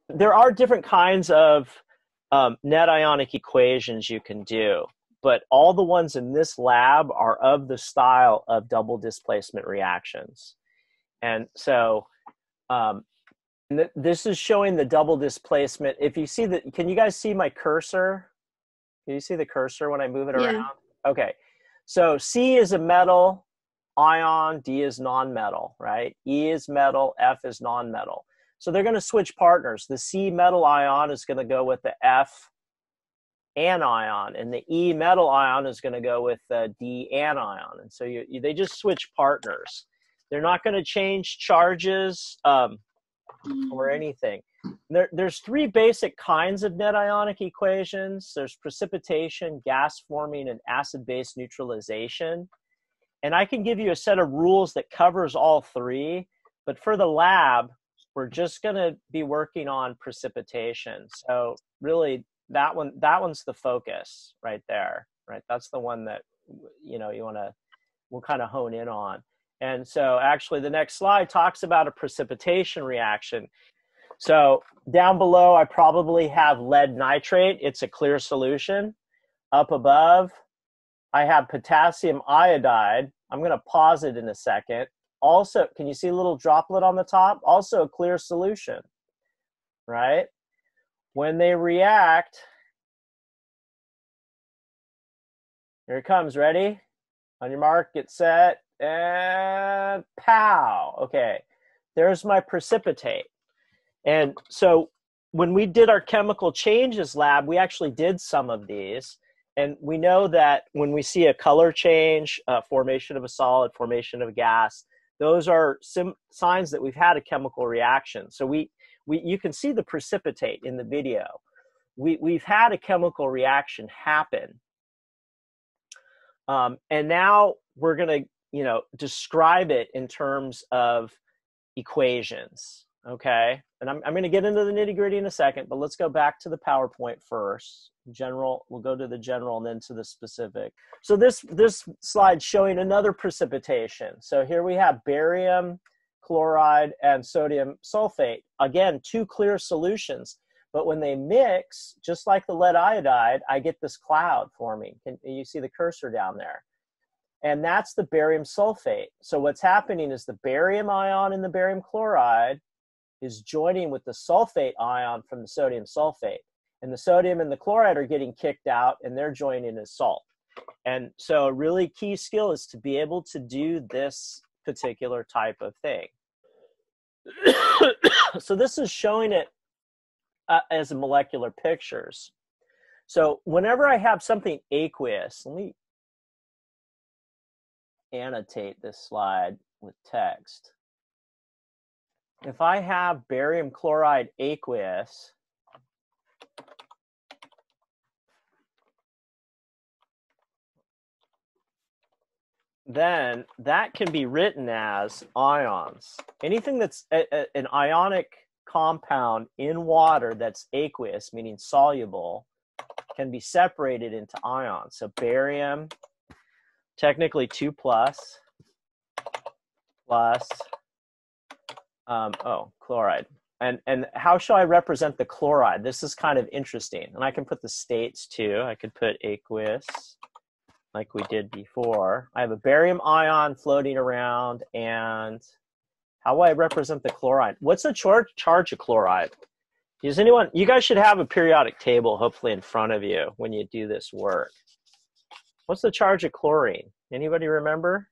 there are different kinds of net ionic equations you can do, but all the ones in this lab are of the style of double displacement reactions. And so this is showing the double displacement. If you see the, can you guys see my cursor? Can you see the cursor when I move it around? Okay, so C is a metal ion, D is non-metal, right? E is metal, F is non-metal. So they're going to switch partners. The C metal ion is going to go with the F anion, and the E metal ion is going to go with the D anion. And so they just switch partners. They're not going to change charges or anything. There's three basic kinds of net ionic equations. There's precipitation, gas forming, and acid-base neutralization. And I can give you a set of rules that covers all three, but for the lab, we're just going to be working on precipitation. So really, that one's the focus right there, right? That's the one that, you know, we'll kind of hone in on. And so actually the next slide talks about a precipitation reaction. So down below, I probably have lead nitrate. It's a clear solution. Up above, I have potassium iodide. I'm going to pause it in a second. Also, can you see a little droplet on the top? Also a clear solution, right? When they react, here it comes, ready? On your mark, get set, and pow. Okay, there's my precipitate. And so when we did our chemical changes lab, we actually did some of these. And we know that when we see a color change, formation of a solid, formation of a gas, those are signs that we've had a chemical reaction. So you can see the precipitate in the video. We've had a chemical reaction happen. And now we're going to, you know, describe it in terms of equations, okay? And I'm going to get into the nitty-gritty in a second, but let's go back to the PowerPoint first. General, we'll go to the general and then to the specific. So this slide's showing another precipitation. So here we have barium chloride and sodium sulfate. Again, two clear solutions, but when they mix, just like the lead iodide, I get this cloud forming. Can you see the cursor down there? And that's the barium sulfate. So what's happening is the barium ion in the barium chloride is joining with the sulfate ion from the sodium sulfate. And the sodium and the chloride are getting kicked out and they're joining as salt. And so a really key skill is to be able to do this particular type of thing. So this is showing it as molecular pictures. So whenever I have something aqueous, let me annotate this slide with text. If I have barium chloride aqueous, then that can be written as ions. Anything that's an ionic compound in water that's aqueous, meaning soluble, can be separated into ions. So barium, technically 2+, chloride. And how shall I represent the chloride? This is kind of interesting. And I can put the states too. I could put aqueous, like we did before. I have a barium ion floating around, and how will I represent the chloride? What's the charge of chloride? Does anyone, you guys should have a periodic table hopefully in front of you when you do this work. What's the charge of chlorine? Anybody remember?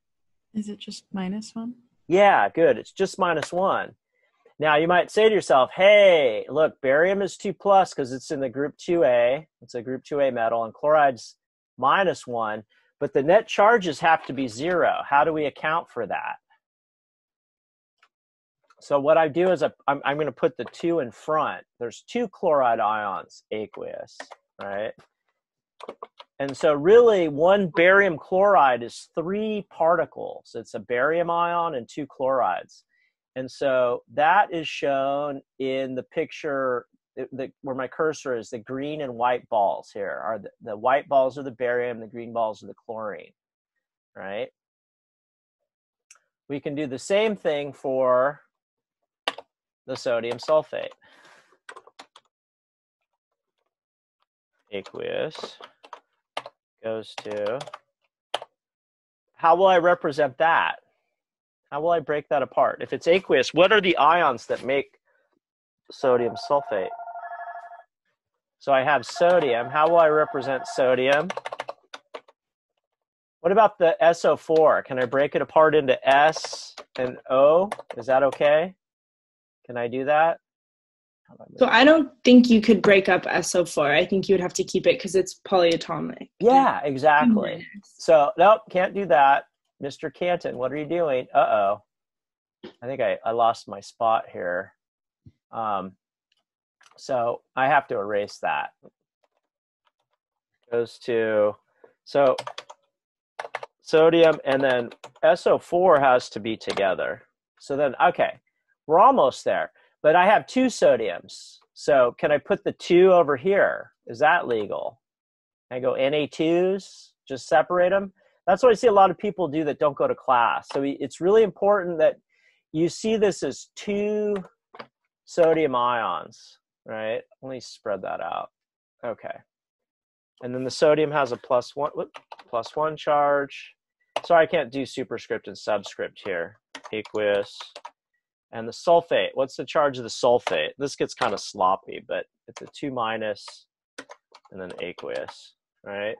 Is it just -1? Yeah, good. It's just -1. Now you might say to yourself, hey, look, barium is 2+ because it's in the group 2A. It's a group 2A metal, and chloride's -1, but the net charges have to be 0. How do we account for that? So what I do is I'm going to put the 2 in front. There's 2 chloride ions aqueous, right? And so really 1 barium chloride is 3 particles. It's a barium ion and 2 chlorides. And so that is shown in the picture where my cursor is. The green and white balls here are the white balls are the barium, the green balls are the chlorine, right? We can do the same thing for the sodium sulfate. aqueous goes to, how will I represent that? How will I break that apart? If it's aqueous, what are the ions that make sodium sulfate? So I have sodium. How will I represent sodium? What about the SO4? Can I break it apart into S and O? Is that okay? Can I do that? So I don't think you could break up SO4. I think you would have to keep it because it's polyatomic. Yeah, exactly. So nope, can't do that. Mr. Canton, what are you doing? Uh-oh. I think I lost my spot here. So I have to erase that. Goes to, so sodium and then SO4 has to be together. So then, okay, we're almost there. But I have two sodiums. So can I put the 2 over here? Is that legal? Can I go Na2s, just separate them? That's what I see a lot of people do that don't go to class. So it's really important that you see this as 2 sodium ions, right? Let me spread that out. Okay. And then the sodium has a +1 charge. Sorry, I can't do superscript and subscript here. Aqueous. And the sulfate, what's the charge of the sulfate? This gets kind of sloppy, but it's a 2- and then aqueous, right?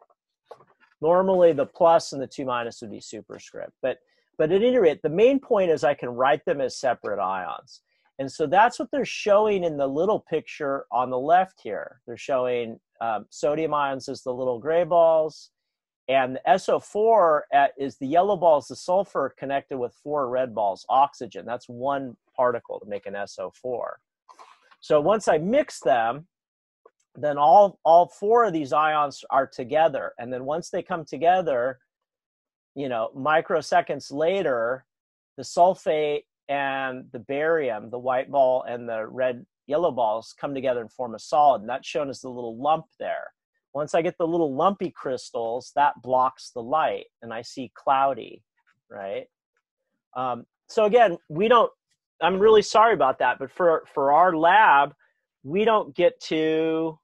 Normally the plus and the 2- would be superscript, but at any rate, the main point is I can write them as separate ions. And so that's what they're showing in the little picture on the left here. They're showing sodium ions as the little gray balls, and the SO4 is the yellow balls, the sulfur connected with 4 red balls, oxygen. That's 1 particle to make an SO4. So once I mix them, then all 4 of these ions are together. And then once they come together, you know, microseconds later, the sulfate and the barium, the white ball and the yellow balls come together and form a solid. And that's shown as the little lump there. Once I get the little lumpy crystals, that blocks the light and I see cloudy, right? So again, I'm really sorry about that, but for our lab, we don't get to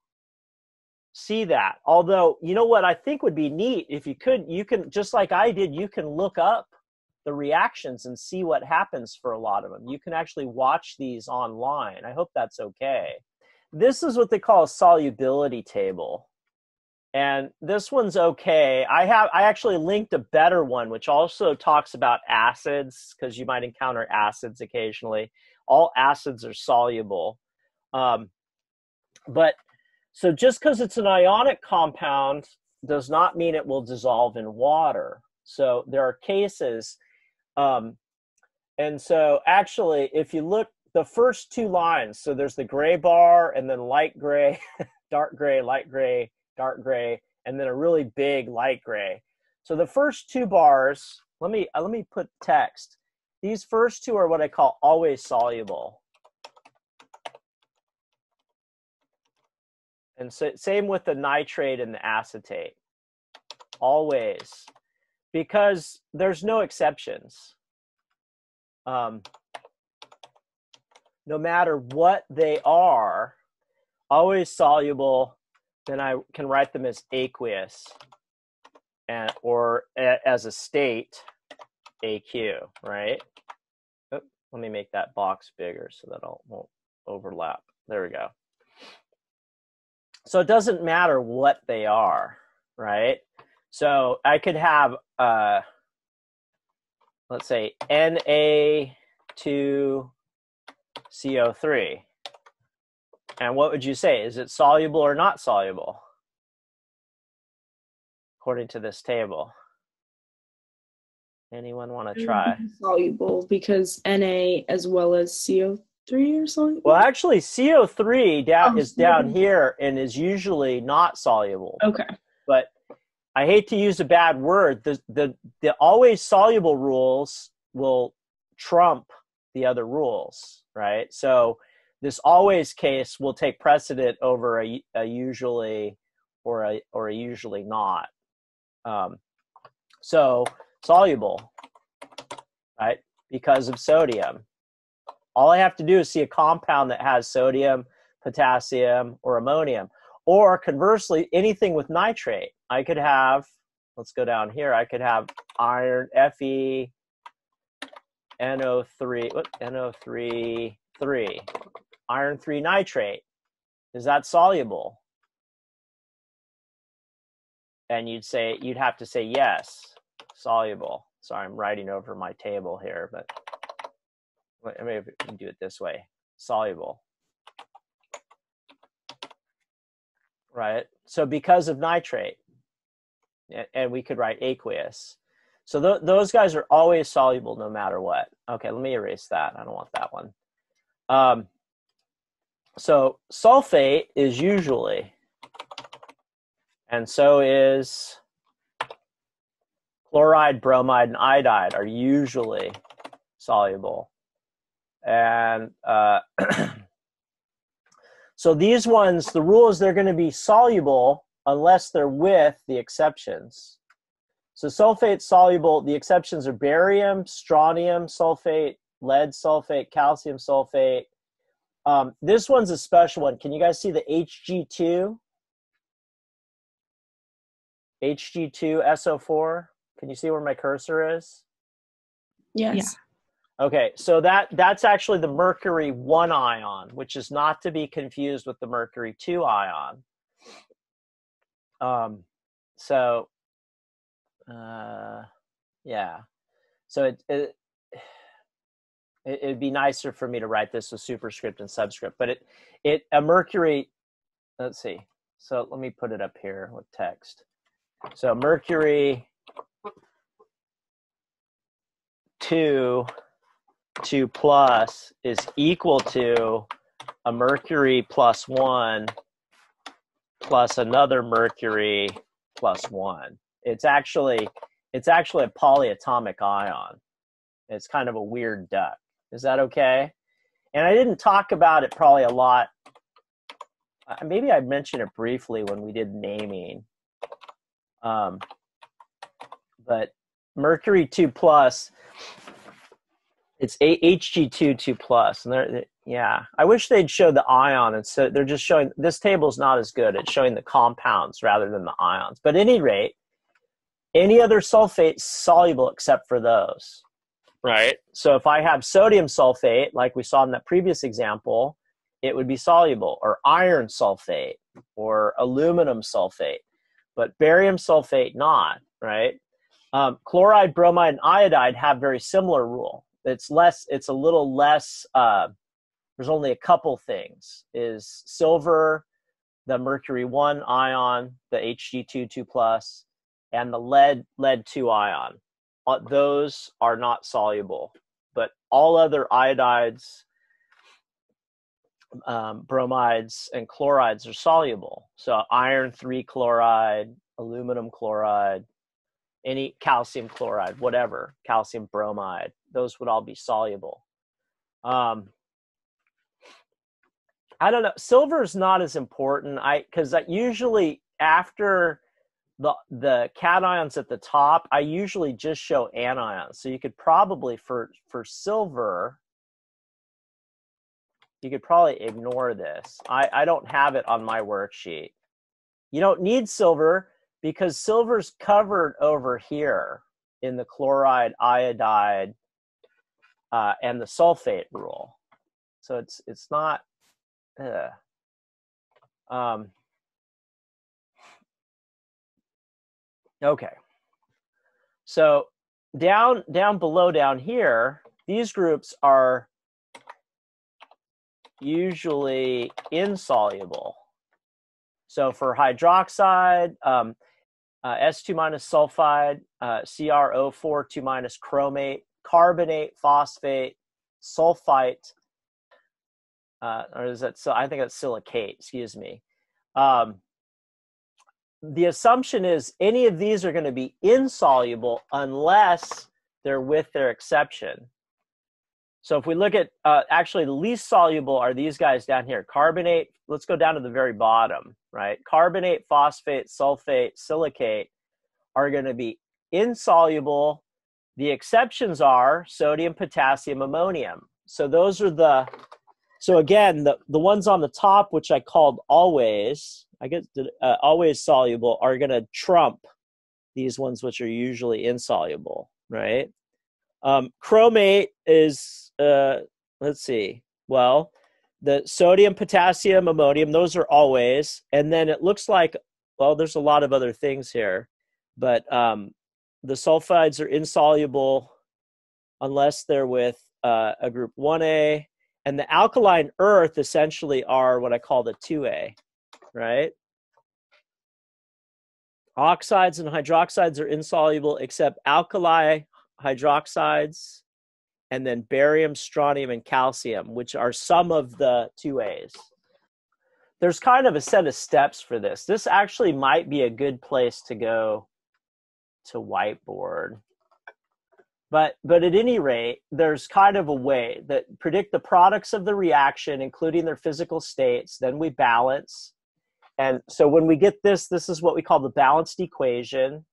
see that. Although, you know what I think would be neat, if you can, just like I did, you can look up the reactions and see what happens for a lot of them. You can actually watch these online. I hope that's okay. This is what they call a solubility table. And this one's okay. I actually linked a better one, which also talks about acids, because you might encounter acids occasionally. All acids are soluble. But so just because it's an ionic compound does not mean it will dissolve in water. So there are cases. And so actually, if you look, the first 2 lines, so there's the gray bar and then light gray, dark gray, light gray, dark gray, and then a really big light gray. So the first 2 bars, let me put text. These first 2 are what I call always soluble. And so same with the nitrate and the acetate. Always. Because there's no exceptions. No matter what they are, always soluble, then I can write them as aqueous or as a state, AQ, right? Oh, let me make that box bigger so that won't overlap. There we go. So it doesn't matter what they are, right? So I could have, let's say, Na2CO3. And what would you say? Is it soluble or not soluble? According to this table. Anyone want to try? Soluble because Na as well as CO3 are soluble? Well, actually, CO3 is down here and is usually not soluble. Okay. But I hate to use a bad word. The always soluble rules will trump the other rules, right? So this always case will take precedent over a usually or a usually not. So soluble, right? Because of sodium. All I have to do is see a compound that has sodium, potassium, or ammonium. Or conversely, anything with nitrate. I could have, let's go down here, I could have iron, Fe, NO3, 3, iron 3 nitrate. Is that soluble? And you'd have to say yes, soluble. Sorry, I'm writing over my table here, but maybe we can do it this way, soluble. Right? So because of nitrate, and we could write aqueous. So those guys are always soluble no matter what. Okay, let me erase that. I don't want that one. So sulfate is usually, and so is chloride, bromide, and iodide are usually soluble. And so these ones, the rule is they're going to be soluble unless they're with the exceptions. So sulfate soluble, the exceptions are barium, strontium sulfate, lead sulfate, calcium sulfate. This one's a special one. Can you guys see the Hg2? Hg2SO4? Can you see where my cursor is? Yes. Yeah. Okay, so that's actually the mercury 1 ion, which is not to be confused with the mercury 2 ion. Yeah. So it'd be nicer for me to write this with superscript and subscript, but a mercury, let's see. So let me put it up here with text. So mercury 2 plus is equal to a mercury plus 1 plus another mercury plus 1. It's actually a polyatomic ion. It's kind of a weird duck. Is that okay? And I didn't talk about it probably a lot. Maybe I mentioned it briefly when we did naming. But mercury 2 plus, it's Hg2 2 plus, and yeah. I wish they'd show the ion, and so they're just showing. This table's not as good at showing the compounds rather than the ions. But at any rate, any other sulfate soluble except for those, right? So if I have sodium sulfate, like we saw in that previous example, it would be soluble, or iron sulfate, or aluminum sulfate, but barium sulfate not, right? Chloride, bromide, and iodide have very similar rule. It's a little less, there's only a couple things, is silver, the mercury 1 ion, the Hg2 2 plus, and the lead 2 ion. Those are not soluble, but all other iodides, bromides, and chlorides are soluble. So iron 3 chloride, aluminum chloride, any calcium chloride, whatever, calcium bromide, those would all be soluble. I don't know. Silver is not as important. Because usually after the cations at the top, I usually just show anions. So you could probably for silver, you could probably ignore this. I don't have it on my worksheet. You don't need silver because silver's covered over here in the chloride, iodide, and the sulfate rule. So it's not. Okay. So down below down here, these groups are usually insoluble. So for hydroxide, S2 minus sulfide, CrO4 2 minus chromate, carbonate, phosphate, sulfite, or is that, so I think that's silicate, excuse me. The assumption is any of these are going to be insoluble unless they're with their exception. So if we look at, actually the least soluble are these guys down here. Carbonate, let's go down to the very bottom, right? Carbonate, phosphate, sulfate, silicate are going to be insoluble. The exceptions are sodium, potassium, ammonium. So those are the So again, the ones on the top, which I called always, I guess always soluble, are going to trump these ones which are usually insoluble, right? Chromate is, let's see, well, the sodium, potassium, ammonium, those are always. And then it looks like, well, there's a lot of other things here, but the sulfides are insoluble unless they're with a group 1A. And the alkaline earth essentially are what I call the 2A, right? Oxides and hydroxides are insoluble except alkali hydroxides, and then barium, strontium, and calcium, which are some of the 2As. There's kind of a set of steps for this. This actually might be a good place to go to whiteboard. But at any rate, there's kind of a way that predict the products of the reaction, including their physical states. Then we balance. And so when we get this is what we call the balanced equation.